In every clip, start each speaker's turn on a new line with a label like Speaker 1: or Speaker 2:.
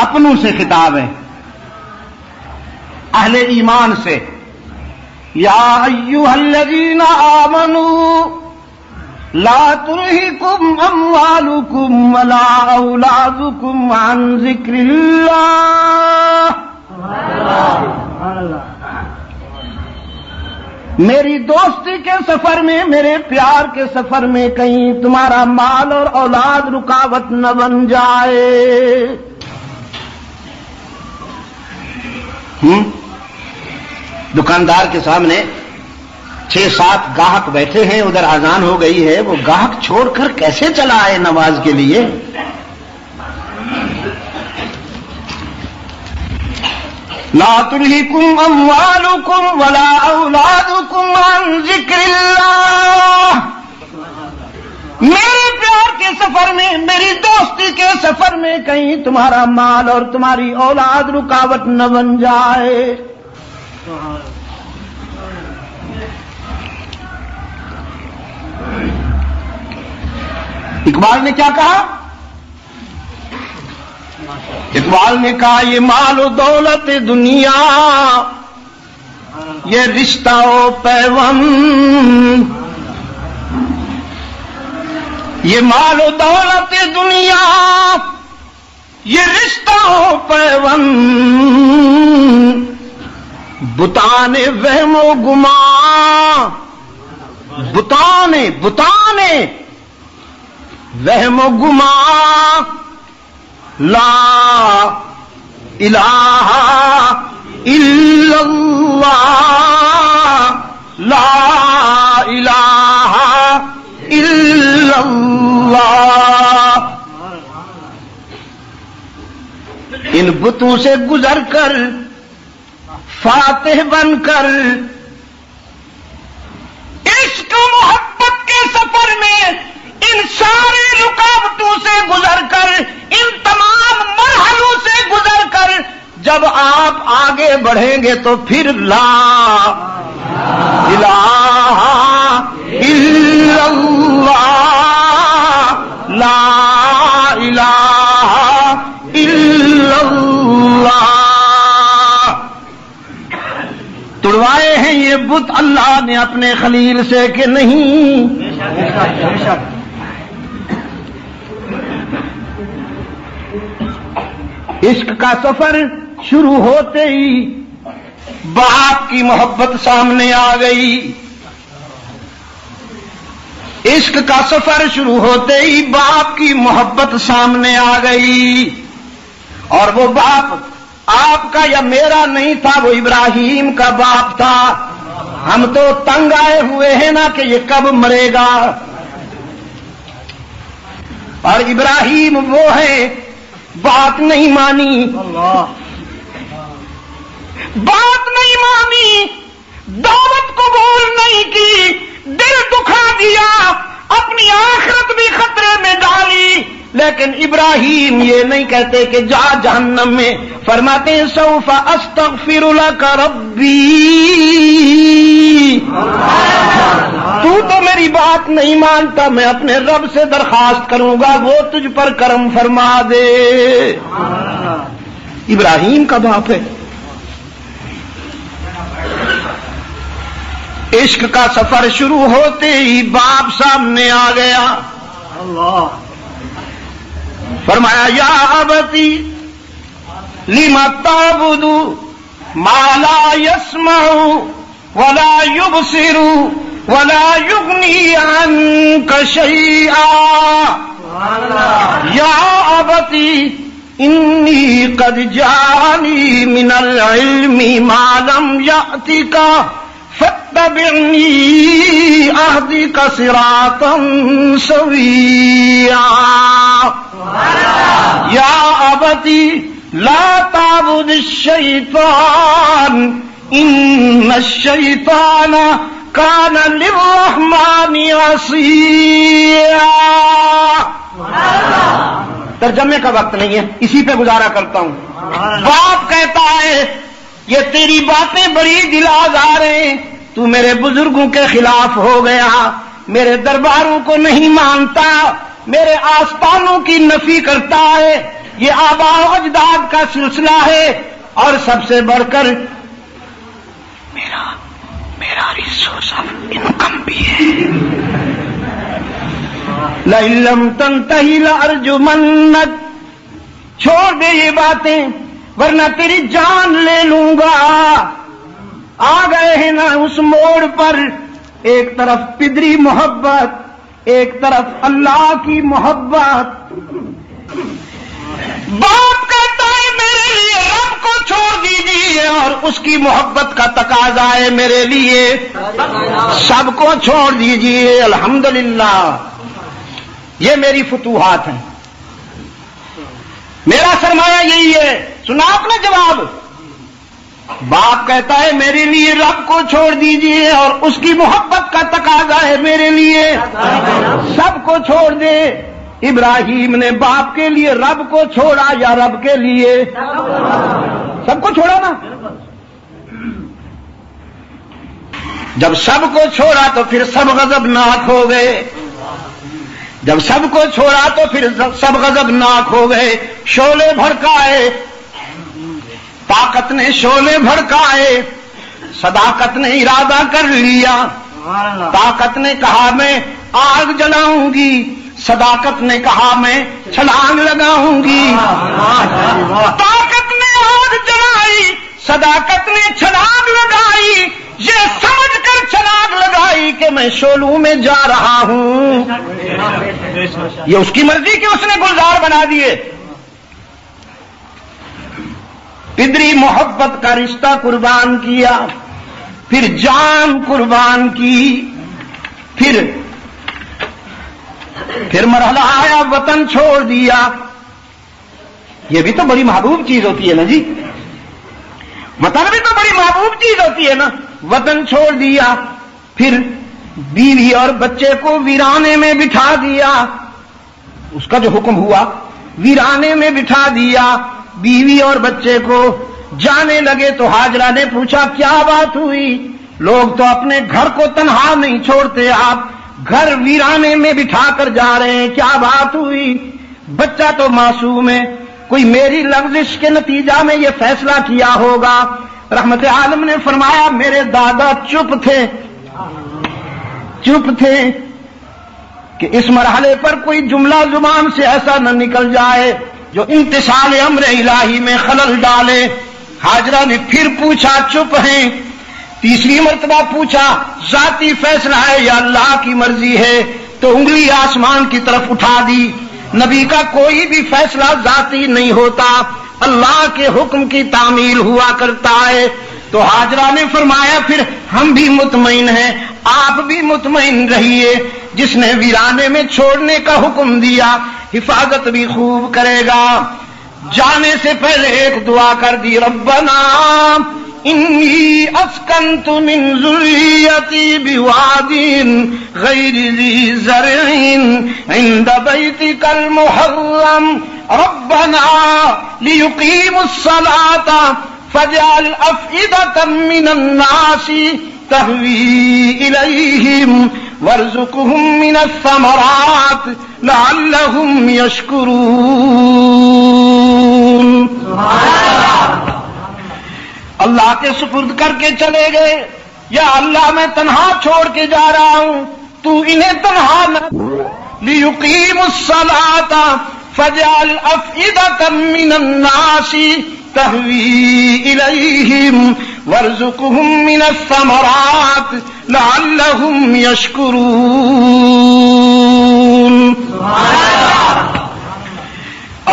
Speaker 1: اپنوں سے خطاب ہے، اہل ایمان سے. یا ایھا الذین آمنوا لا تلہکم اموالکم ولا اولادکم عن ذکر اللہ. میری دوستی کے سفر میں، میرے پیار کے سفر میں کہیں تمہارا مال اور اولاد رکاوٹ نہ بن جائے. دکاندار کے سامنے 6-7 گاہک بیٹھے ہیں، ادھر اذان ہو گئی ہے، وہ گاہک چھوڑ کر کیسے چلا آئے نماز کے لیے؟ لا تلہکم اموالکم ولا اولادکم عن ذکر اللہ. میرے پیار کے سفر میں، میری دوستی کے سفر میں کہیں تمہارا مال اور تمہاری اولاد رکاوٹ نہ بن جائے. اقبال نے کیا کہا؟ اقبال نے کہا یہ مال و دولت دنیا، یہ رشتہ و پیوند، یہ مال و دولت دنیا، یہ رشتہ و پیوند، بتان وہم و گمان، بتانے وہم و گمان، لا الہ الا اللہ، لا الہ الا اللہ. ان بتوں سے گزر کر فاتح بن کر عشق و محبت کے سفر میں ان ساری رکاوٹوں سے گزر کر، ان تمام مرحلوں سے گزر کر جب آپ آگے بڑھیں گے تو پھر لا الہ الا اللہ، لا الہ الا اللہ. تڑوائے ہیں یہ بت اللہ نے اپنے خلیل سے کہ نہیں؟ عشق کا سفر شروع ہوتے ہی باپ کی محبت سامنے آ گئی. عشق کا سفر شروع ہوتے ہی باپ کی محبت سامنے آ گئی. اور وہ باپ آپ کا یا میرا نہیں تھا، وہ ابراہیم کا باپ تھا. ہم تو تنگ آئے ہوئے ہیں نا کہ یہ کب مرے گا. اور ابراہیم وہ ہے، بات نہیں مانی، بات نہیں مانی، دعوت قبول نہیں کی، دل دکھا دیا، اپنی آخرت بھی خطرے میں ڈالی. لیکن ابراہیم یہ نہیں کہتے کہ جا جہنم میں، فرماتے ہیں سوف استغفر لک ربی. تو میری بات نہیں مانتا، میں اپنے رب سے درخواست کروں گا وہ تجھ پر کرم فرما دے. ابراہیم کا باپ ہے. عشق کا سفر شروع ہوتے ہی باپ سامنے آ گیا. فرمایا یا ابتی لم تعبد ما لا يسمع ولا يبصر ولا يغني عنك شيئا. یا ابتی انی قد جاءنی من العلم ما لم یأتک فاتبعنی اہدک صراطا سویا. یا ابتی لا تعبد الشیطان ان الشیطان کان للرحمن عصیا. ترجمے کا وقت نہیں ہے، اسی پہ گزارا کرتا ہوں. باپ کہتا ہے یہ تیری باتیں بڑی دل آزار ہیں، تو میرے بزرگوں کے خلاف ہو گیا، میرے درباروں کو نہیں مانتا، میرے آستانوں کی نفی کرتا ہے. یہ آباء و اجداد کا سلسلہ ہے، اور سب سے بڑھ کر میرا ریسورس آف انکم بھی ہے۔ لَئِن لَّمْ تَنْتَهِ لَأَرْجُمَنَّكَ، چھوڑ دے یہ باتیں ورنہ تیری جان لے لوں گا۔ آ گئے ہیں نا اس موڑ پر، ایک طرف پدری محبت، ایک طرف اللہ کی محبت۔ باپ کہتا ہے میرے لیے رب کو چھوڑ دیجیے، اور اس کی محبت کا تقاضا ہے میرے لیے سب کو چھوڑ دیجیے۔ الحمدللہ، یہ میری فتوحات ہیں، میرا سرمایہ یہی ہے۔ سنا آپ نے جواب؟ باپ کہتا ہے میرے لیے رب کو چھوڑ دیجیے، اور اس کی محبت کا تقاضا ہے میرے لیے سب کو چھوڑ دے۔ ابراہیم نے باپ کے لیے رب کو چھوڑا یا رب کے لیے سب کو چھوڑا نا؟ جب سب کو چھوڑا تو پھر سب غضبناک ہو گئے، جب سب کو چھوڑا تو پھر سب غضبناک ہو گئے، شعلے بھڑکائے، طاقت نے شعلے بھڑکائے، صداقت نے ارادہ کر لیا۔ طاقت نے کہا میں آگ جلاؤں گی، صداقت نے کہا میں چھلانگ لگاؤں گی۔ طاقت نے آگ جلائی، صداقت نے چھلانگ لگائی، یہ سمجھ کر چھلانگ لگائی کہ میں شعلوں میں جا رہا ہوں۔ یہ اس کی مرضی کہ اس نے گلزار بنا دیے۔ پدری محبت کا رشتہ قربان کیا، پھر جان قربان کی، پھر مرحلہ آیا وطن چھوڑ دیا۔ یہ بھی تو بڑی محبوب چیز ہوتی ہے نا جی، وطن بھی تو بڑی محبوب چیز ہوتی ہے نا۔ وطن چھوڑ دیا، پھر بیوی اور بچے کو ویرانے میں بٹھا دیا، اس کا جو حکم ہوا ویرانے میں بٹھا دیا بیوی اور بچے کو۔ جانے لگے تو ہاجرہ نے پوچھا کیا بات ہوئی؟ لوگ تو اپنے گھر کو تنہا نہیں چھوڑتے، آپ گھر ویرانے میں بٹھا کر جا رہے ہیں، کیا بات ہوئی؟ بچہ تو معصوم ہے، کوئی میری لغزش کے نتیجہ میں یہ فیصلہ کیا ہوگا۔ رحمت عالم نے فرمایا میرے دادا چپ تھے کہ اس مرحلے پر کوئی جملہ زبان سے ایسا نہ نکل جائے جو امتثال امر الہی میں خلل ڈالے۔ ہاجرہ نے پھر پوچھا چپ ہیں، تیسری مرتبہ پوچھا ذاتی فیصلہ ہے یا اللہ کی مرضی ہے؟ تو انگلی آسمان کی طرف اٹھا دی۔ نبی کا کوئی بھی فیصلہ ذاتی نہیں ہوتا، اللہ کے حکم کی تعمیل ہوا کرتا ہے۔ تو ہاجرہ نے فرمایا پھر ہم بھی مطمئن ہیں، آپ بھی مطمئن رہیے، جس نے ویرانے میں چھوڑنے کا حکم دیا حفاظت بھی خوب کرے گا۔ جانے سے پہلے ایک دعا کر دی، ربنا انی اسکنت من ذریتی بواد غیر ذی زرع عند بیتک المحرم ربنا لیقیموا الصلاة فاجعل افئدة من الناس تهوی الیہم وارزقهم من الثمرات لعلهم یشکرون۔ اللہ کے سپرد کر کے چلے گئے، یا اللہ میں تنہا چھوڑ کے جا رہا ہوں، تو انہیں تنہا نہ لیقیموا الصلاة فاجعل افئدة من الناس تهوی الیہم وارزقهم من الثمرات لعلهم یشکرون۔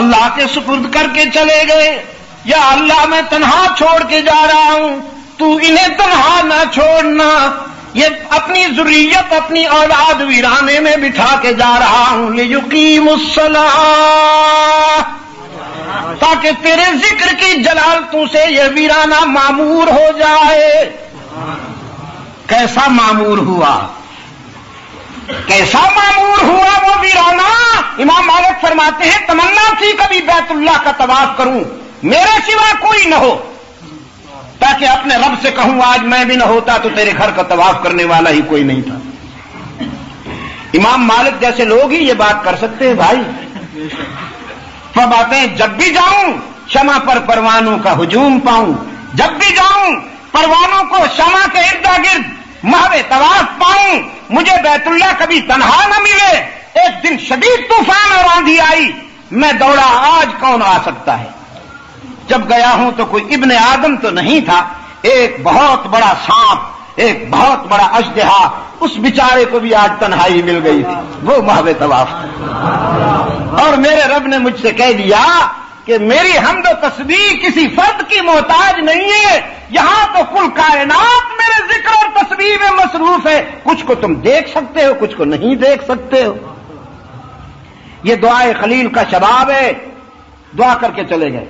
Speaker 1: اللہ کے سپرد کر کے چلے گئے، یا اللہ میں تنہا چھوڑ کے جا رہا ہوں، تو انہیں تنہا نہ چھوڑنا، یہ اپنی ذریت اپنی اولاد ویرانے میں بٹھا کے جا رہا ہوں، لیقیموا الصلاۃ، تاکہ تیرے ذکر کی جلالتوں سے یہ ویرانہ معمور ہو جائے۔ کیسا معمور ہوا؟ کیسا معمور ہوا وہ ویرانہ؟ امام مالک فرماتے ہیں تمنا تھی کبھی بیت اللہ کا طواف کروں، میرے سوا کوئی نہ ہو، تاکہ اپنے رب سے کہوں آج میں بھی نہ ہوتا تو تیرے گھر کا طواف کرنے والا ہی کوئی نہیں تھا۔ امام مالک جیسے لوگ ہی یہ بات کر سکتے ہیں بھائی، فباتیں جب بھی جاؤں شمع پر پروانوں کا ہجوم پاؤں، جب بھی جاؤں پروانوں کو شمع کے ارد گرد محو طواف پاؤں، مجھے بیت اللہ کبھی تنہا نہ ملے، ایک دن شدید طوفان اور آندھی آئی، میں دوڑا، آج کون آ سکتا ہے؟ جب گیا ہوں تو کوئی ابن آدم تو نہیں تھا، ایک بہت بڑا سانپ، ایک بہت بڑا اژدہا، اس بیچارے کو بھی آج تنہائی مل گئی تھی، وہ محو طواف تھا۔ اور میرے رب نے مجھ سے کہہ دیا کہ میری حمد و تسبیح کسی فرد کی محتاج نہیں ہے، یہاں تو کل کائنات میرے ذکر اور تسبیح میں مصروف ہے، کچھ کو تم دیکھ سکتے ہو، کچھ کو نہیں دیکھ سکتے ہو۔ یہ دعائے خلیل کا شباب ہے، دعا کر کے چلے گئے۔